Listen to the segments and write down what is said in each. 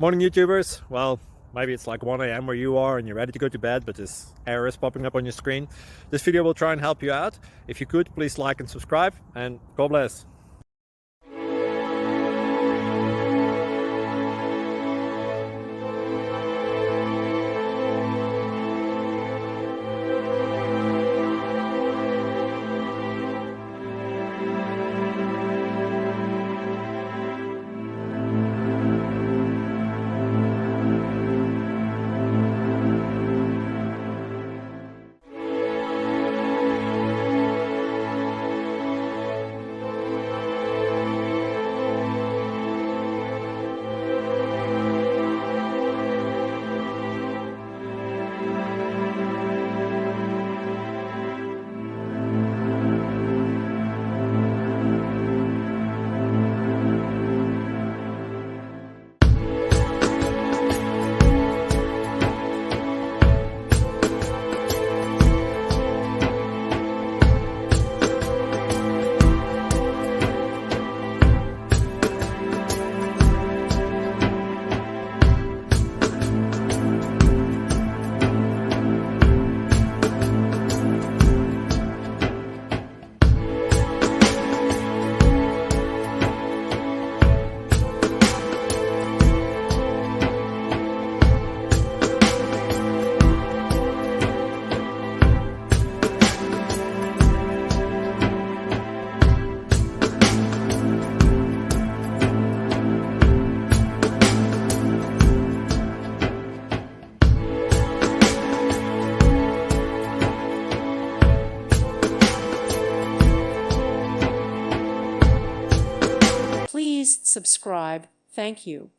Morning YouTubers. Well, maybe it's like 1 a.m. where you are and you're ready to go to bed, but this error is popping up on your screen. This video will try and help you out. If you could, please like and subscribe, and God bless. Please subscribe. Thank you.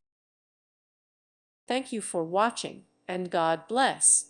Thank you for watching, and God bless.